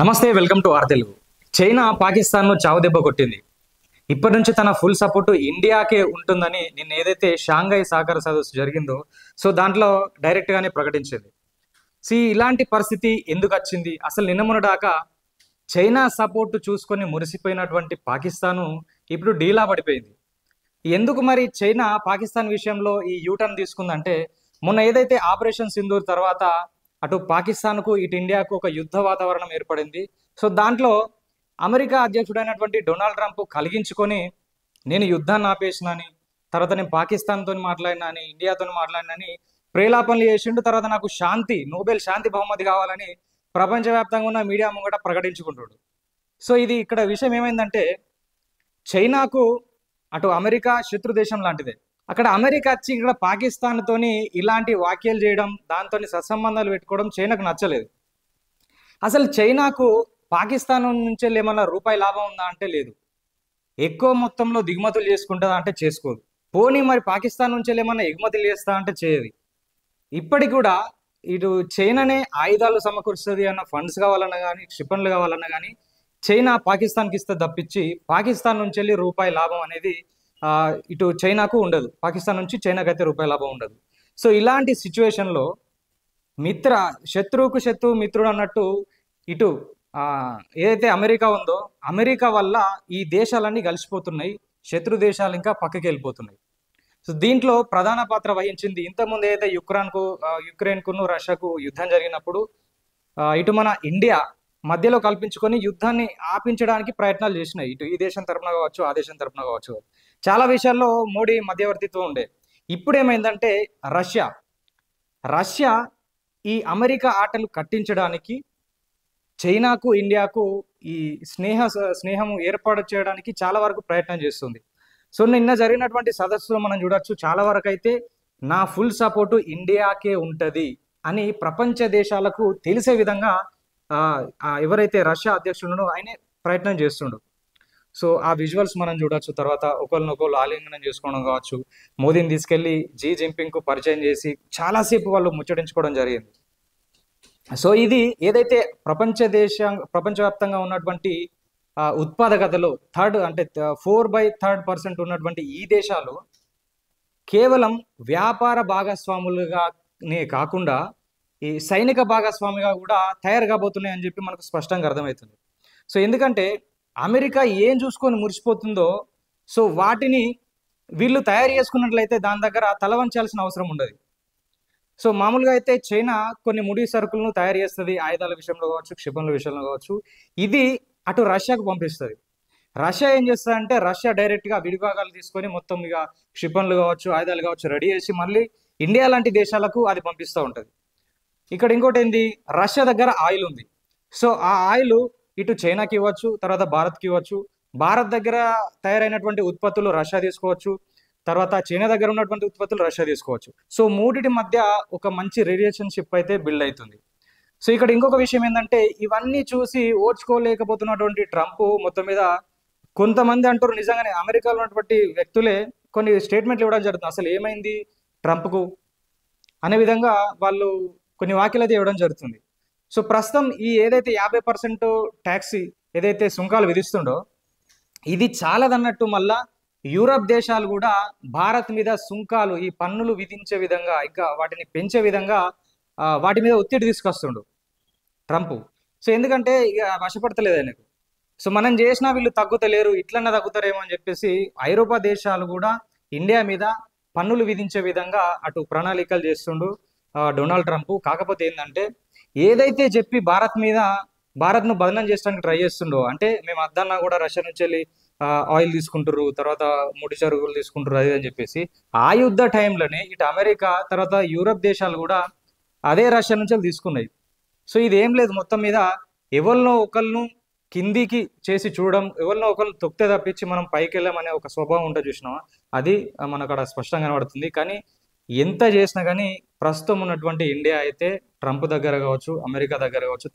నమస్తే, welcome to R Telugu. China పాకిస్తాన్ను చావుదెబ్బ కొట్టింది. ఇప్పటి నుంచి తన ఫుల్ సపోర్టు ఇండియాకే ఉంటుందని నిన్న ఏదైతే షాంఘై సహకార సదస్సు జరిగిందో దాంట్లో డైరెక్ట్గానే ప్రకటించింది. ఇలాంటి పరిస్థితి ఎందుకు వచ్చింది? అసలు నిన్న మొన్నటిదాకా చైనా సపోర్టు చూసుకొని మురిసిపోయినటువంటి పాకిస్తాను ఇప్పుడు డీలా పడిపోయింది. ఎందుకు మరి చైనా పాకిస్తాన్ విషయంలో ఈ యూటర్న్ తీసుకుందంటే, మొన్న ఏదైతే ఆపరేషన్ సింధూర్ తర్వాత అటు పాకిస్తాన్కు ఇటు ఇండియాకు ఒక యుద్ధ వాతావరణం ఏర్పడింది. దాంట్లో అమెరికా అధ్యక్షుడైనటువంటి డొనాల్డ్ ట్రంప్ కలిగించుకొని నేను యుద్ధాన్ని ఆపేసినని, తర్వాత నేను పాకిస్తాన్తో మాట్లాడినని, ఇండియాతో మాట్లాడినని ప్రేలాపనలు చేసిండు. తర్వాత నాకు నోబెల్ శాంతి బహుమతి కావాలని ప్రపంచవ్యాప్తంగా ఉన్న మీడియా ముంగట ప్రకటించుకుంటాడు. ఇది ఇక్కడ విషయం ఏమైందంటే, చైనాకు అటు అమెరికా శత్రు దేశం లాంటిదే. అక్కడ అమెరికా వచ్చి ఇక్కడ పాకిస్తాన్తోని ఇలాంటి వ్యాఖ్యలు చేయడం, దాంతో సత్సంబంధాలు పెట్టుకోవడం చైనాకు నచ్చలేదు. అసలు చైనాకు పాకిస్తాన్ నుంచి ఏమన్నా రూపాయి లాభం ఉందా అంటే లేదు. ఎక్కువ మొత్తంలో దిగుమతులు చేసుకుంటుందా అంటే చేసుకోదు. పోనీ మరి పాకిస్తాన్ నుంచి ఏమన్నా ఎగుమతులు చేస్తా అంటే చేయదు. ఇప్పటికి కూడా ఇటు చైనానే ఆయుధాలు సమకూరుస్తుంది అన్న ఫండ్స్ కావాలన్నా కానీ, క్షిపణులు కావాలన్నా కానీ చైనా పాకిస్తాన్కి ఇస్తే తప్పించి పాకిస్తాన్ నుంచి వెళ్ళి రూపాయి లాభం అనేది ఇటు చైనాకు ఉండదు. పాకిస్తాన్ నుంచి చైనాకి అయితే రూపాయి లాభం ఉండదు. ఇలాంటి సిచ్యువేషన్లో శత్రువుకు శత్రువు మిత్రుడు అన్నట్టు ఇటు ఏదైతే అమెరికా ఉందో, అమెరికా వల్ల ఈ దేశాలన్నీ కలిసిపోతున్నాయి, శత్రు దేశాలు ఇంకా పక్కకి వెళ్ళిపోతున్నాయి. దీంట్లో ప్రధాన పాత్ర వహించింది ఇంతకుముందు ఏదైతే యుక్రెయిన్కును రష్యాకు యుద్ధం జరిగినప్పుడు ఇటు మన ఇండియా మధ్యలో కల్పించుకొని యుద్ధాన్ని ఆపించడానికి ప్రయత్నాలు చేసినాయి. ఇటు ఈ దేశం తరపున కావచ్చు, ఆ దేశం తరపున కావచ్చు. చాలా విషయాల్లో మోడీ మధ్యవర్తిత్వం ఉండే. ఇప్పుడు ఏమైందంటే రష్యా ఈ అమెరికా ఆటలు కట్టించడానికి చైనాకు ఇండియాకు ఈ స్నేహం ఏర్పాటు చేయడానికి చాలా వరకు ప్రయత్నం చేస్తుంది. నిన్న జరిగినటువంటి సదస్సులో మనం చూడొచ్చు, చాలా వరకు అయితే నా ఫుల్ సపోర్టు ఇండియాకే ఉంటుంది అని ప్రపంచ దేశాలకు తెలిసే విధంగా ఎవరైతే రష్యా అధ్యక్షుడునో ఆయనే ప్రయత్నం చేస్తుండు. ఆ విజువల్స్ మనం చూడొచ్చు. తర్వాత ఒకరినొకరు ఆలింగనం చేసుకోవడం కావచ్చు, మోదీని తీసుకెళ్లి జీ జిన్పింగ్ కు పరిచయం చేసి చాలాసేపు వాళ్ళు ముచ్చటించుకోవడం జరిగింది. ఇది ఏదైతే ప్రపంచవ్యాప్తంగా ఉన్నటువంటి ఉత్పాదకతలో 4/3% ఉన్నటువంటి ఈ దేశాలు కేవలం వ్యాపార భాగస్వాములుగానే కాకుండా ఈ సైనిక భాగస్వామిగా కూడా తయారు కాబోతున్నాయి అని చెప్పి మనకు స్పష్టంగా అర్థమవుతుంది. ఎందుకంటే అమెరికా ఏం చూసుకొని మురిసిపోతుందో వాటిని వీళ్ళు తయారు చేసుకున్నట్లయితే దాని దగ్గర తల వంచాల్సిన అవసరం ఉండదు. మామూలుగా అయితే చైనా కొన్ని ముడి సరుకులను తయారు చేస్తుంది, ఆయుధాల విషయంలో కావచ్చు, క్షిపణుల విషయంలో కావచ్చు. ఇది అటు రష్యాకు పంపిస్తుంది. రష్యా ఏం చేస్తుందంటే, రష్యా డైరెక్ట్గా విడిభాగాలు తీసుకొని మొత్తం ఇక క్షిపణులు కావచ్చు, ఆయుధాలు కావచ్చు రెడీ చేసి మళ్ళీ ఇండియా లాంటి దేశాలకు అది పంపిస్తూ ఉంటుంది. ఇక్కడ ఇంకోటి ఏంది, రష్యా దగ్గర ఆయిల్ ఉంది. ఆ ఆయిల్ ఇటు చైనాకి ఇవ్వచ్చు, తర్వాత భారత్కి ఇవ్వచ్చు. భారత్ దగ్గర తయారైనటువంటి ఉత్పత్తులు రష్యా తీసుకోవచ్చు, తర్వాత చైనా దగ్గర ఉన్నటువంటి ఉత్పత్తులు రష్యా తీసుకోవచ్చు. మూడిటి మధ్య ఒక మంచి రిలేషన్షిప్ అయితే బిల్డ్ అవుతుంది. ఇక్కడ ఇంకొక విషయం ఏంటంటే, ఇవన్నీ చూసి ఓర్చుకోలేకపోతున్నటువంటి ట్రంప్ మొత్తం మీద కొంతమంది అంటారు, నిజంగానే అమెరికాలో ఉన్నటువంటి వ్యక్తులే కొన్ని స్టేట్మెంట్లు ఇవ్వడం జరుగుతుంది. అసలు ఏమైంది ట్రంప్కు అనే విధంగా వాళ్ళు కొన్ని వ్యాఖ్యలు అయితే ఇవ్వడం జరుగుతుంది. ప్రస్తుతం ఈ ఏదైతే 50% ట్యాక్స్ ఏదైతే సుంకాలు విధిస్తుండో ఇది చాలదన్నట్టు మళ్ళా యూరప్ దేశాలు కూడా భారత్ మీద సుంకాలు, ఈ పన్నులు విధించే విధంగా, ఇంకా వాటిని పెంచే విధంగా వాటి మీద ఒత్తిడి తీసుకొస్తుండు ట్రంప్. ఎందుకంటే ఇక వశపడతలేదు ఆయనకు. మనం చేసినా వీళ్ళు తగ్గుతలేరు, ఇట్లన్నా తగ్గుతారేమో అని చెప్పేసి ఐరోపా దేశాలు కూడా ఇండియా మీద పన్నులు విధించే విధంగా అటు ప్రణాళికలు చేస్తుండు డొనాల్డ్ ట్రంప్. కాకపోతే ఏంటంటే, ఏదైతే చెప్పి భారత్ను బదనం చేయడానికి ట్రై చేస్తుండో, అంటే మేము అద్దన్నా కూడా రష్యా నుంచి వెళ్ళి ఆయిల్ తీసుకుంటారు, తర్వాత ముడి సరుకులు తీసుకుంటారు అది అని చెప్పేసి ఆ యుద్ధ టైంలోనే ఇటు అమెరికా తర్వాత యూరప్ దేశాలు కూడా అదే రష్యా నుంచి తీసుకున్నాయి. ఇది ఏం లేదు, మొత్తం మీద ఎవరినో ఒకళ్ళను కిందికి చేసి చూడడం, ఎవరినో ఒకళ్ళు తొక్కితే తప్పించి మనం పైకి వెళ్ళామనే ఒక స్వభావం ఉంటుంది చూసినామా, అది మనకు అక్కడ స్పష్టంగా కనబడుతుంది. కానీ ఎంత చేసినా కానీ ప్రస్తుతం ఉన్నటువంటి ఇండియా అయితే ట్రంప్ దగ్గర కావచ్చు, అమెరికా దగ్గర కావచ్చు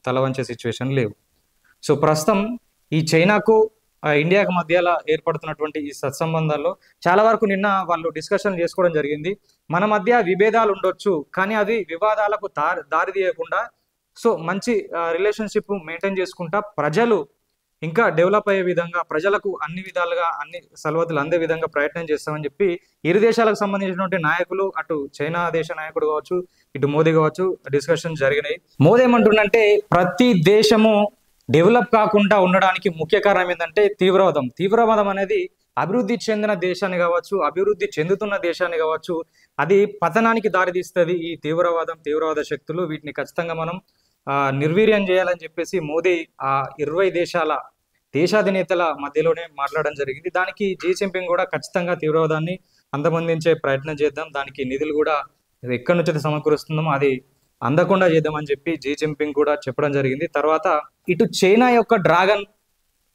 తల వంచే సిచ్యువేషన్ లేవు. ప్రస్తుతం ఈ చైనాకు ఇండియాకు మధ్యలో ఏర్పడుతున్నటువంటి ఈ సత్సంబంధాల్లో చాలా వరకు నిన్న వాళ్ళు డిస్కషన్ చేసుకోవడం జరిగింది. మన మధ్య విభేదాలు ఉండొచ్చు, కానీ అది వివాదాలకు దారి తీయకుండా సో మంచి రిలేషన్షిప్ మెయింటైన్ చేసుకుంటా ప్రజలు ఇంకా డెవలప్ అయ్యే విధంగా ప్రజలకు అన్ని విధాలుగా అన్ని సలవతులు అందే విధంగా ప్రయత్నం చేస్తామని చెప్పి ఇరు దేశాలకు సంబంధించినటువంటి నాయకులు అటు చైనా దేశ నాయకుడు కావచ్చు, ఇటు మోదీ కావచ్చు, డిస్కషన్ జరిగినాయి. మోదీ ఏమంటుండంటే ప్రతి దేశము డెవలప్ కాకుండా ఉండడానికి ముఖ్య కారణం ఏంటంటే తీవ్రవాదం. తీవ్రవాదం అనేది అభివృద్ధి చెందిన దేశాన్ని కావచ్చు, అభివృద్ధి చెందుతున్న దేశాన్ని కావచ్చు, అది పతనానికి దారితీస్తుంది. ఈ తీవ్రవాద శక్తులు వీటిని ఖచ్చితంగా మనం నిర్వీర్యం చేయాలని చెప్పేసి మోదీ ఆ 20 దేశాల దేశాధినేతల మధ్యలోనే మాట్లాడడం జరిగింది. దానికి జీ జిన్పింగ్ కూడా ఖచ్చితంగా తీవ్రవాదాన్ని అంతమొందించే ప్రయత్నం చేద్దాం, దానికి నిధులు కూడా ఎక్కడి నుంచి అయితే సమకూరుస్తుందో అది అందకుండా చేద్దామని చెప్పి జీ జిన్పింగ్ కూడా చెప్పడం జరిగింది. తర్వాత ఇటు చైనా యొక్క డ్రాగన్,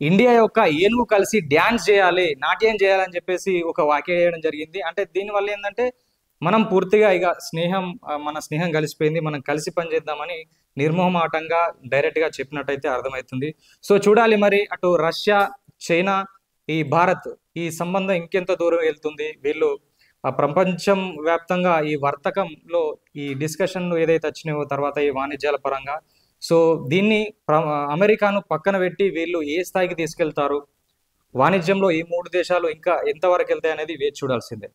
ఇండియా యొక్క ఏనుగు కలిసి డ్యాన్స్ చేయాలి, నాట్యం చేయాలని చెప్పేసి ఒక వ్యాఖ్య చేయడం జరిగింది. అంటే దీనివల్ల ఏంటంటే మనం పూర్తిగా ఇక మన స్నేహం కలిసిపోయింది, మనం కలిసి పనిచేద్దామని నిర్మోహమాటంగా డైరెక్ట్ గా చెప్పినట్టయితే అర్థమవుతుంది. సో చూడాలి మరి అటు రష్యా, చైనా, ఈ భారత్ ఈ సంబంధం ఇంకెంత దూరం వెళ్తుంది. వీళ్ళు ప్రపంచం వ్యాప్తంగా ఈ వర్తకంలో ఈ డిస్కషన్లు ఏదైతే వచ్చినాయో తర్వాత ఈ వాణిజ్యాల పరంగా, సో దీన్ని అమెరికాను పక్కన పెట్టి వీళ్ళు ఏ స్థాయికి తీసుకెళ్తారు, వాణిజ్యంలో ఈ 3 దేశాలు ఇంకా ఎంతవరకు వెళ్తాయి అనేది వేచి చూడాల్సిందే.